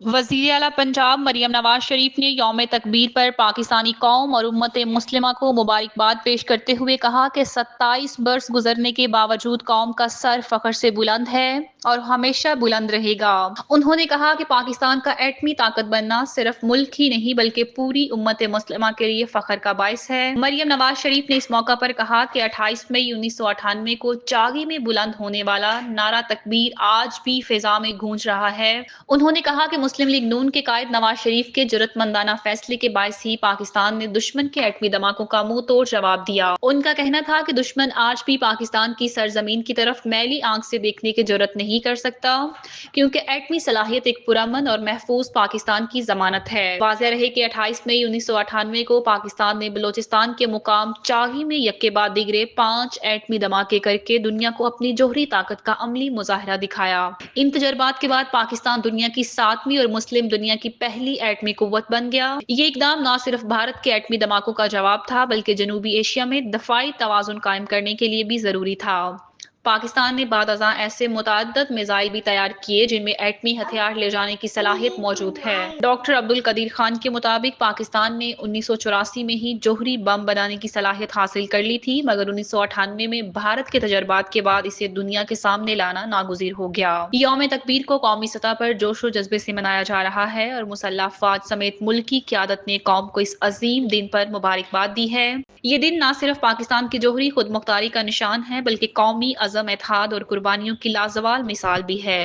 वज़ीर आला पंजाब मरियम नवाज शरीफ ने यौम तकबीर पर पाकिस्तानी कौम और उम्मत मुस्लिमा को मुबारकबाद पेश करते हुए कहा कि 27 बरस गुजरने के बावजूद कौम का सर फख्र से बुलंद है और हमेशा बुलंद रहेगा। उन्होंने कहा कि पाकिस्तान का एटमी ताकत बनना सिर्फ मुल्क ही नहीं बल्कि पूरी उम्मत मुस्लिमा के लिए फख्र का बाइस है। मरियम नवाज शरीफ ने इस मौका पर कहा कि 28 मई 1998 को चागी में बुलंद होने वाला नारा तकबीर आज भी फिजा में गूंज रहा है। उन्होंने कहा कि मुस्लिम लीग नून के कायद नवाज शरीफ के जुर्रतमंदाना फैसले के बायस ही पाकिस्तान ने दुश्मन के एटमी धमाकों का मुंह तोड़ जवाब दिया। उनका कहना था कि दुश्मन आज भी पाकिस्तान की सरजमीन की तरफ मैली आंख से देखने की जरूरत नहीं कर सकता, क्योंकि एटमी सलाहियत एक पुरअमन और महफूज पाकिस्तान की जमानत है। वाज़ेह रहे कि 28 मई 1998 को पाकिस्तान ने बलोचिस्तान के मुकाम चागी में यक्के बाद दिगरे 5 एटमी धमाके करके दुनिया को अपनी जोहरी ताकत का अमली मुजाहरा दिखाया। इन तजर्बात के बाद पाकिस्तान दुनिया की 7वीं और मुस्लिम दुनिया की पहली एटमी कुव्वत बन गया। ये इकदाम न सिर्फ भारत के एटमी धमाकों का जवाब था बल्कि जनूबी एशिया में दफाई तवाजुन कायम करने के लिए भी जरूरी था। पाकिस्तान ने बाद अज़ां ऐसे मुतअद्दिद मिसाइल भी तैयार किए जिनमें एटमी हथियार ले जाने की सलाहियत मौजूद है। डॉक्टर अब्दुल कदीर खान के मुताबिक पाकिस्तान ने 1984 में ही जोहरी बम बनाने की सलाहियत हासिल कर ली थी, मगर 1998 में भारत के तजर्बात के बाद इसे दुनिया के सामने लाना नागुज़ीर हो गया। यौम तकबीर को कौमी सतह पर जोश व जज्बे से मनाया जा रहा है और मुसल्लह अफवाज समेत मुल्क की क़यादत ने कौम को इस अजीम दिन पर मुबारकबाद दी है। ये दिन न सिर्फ पाकिस्तान की जोहरी खुद मुख्तारी का निशान है बल्कि कौमी अज़म, इत्तेहाद और कुर्बानियों की लाजवाल मिसाल भी है।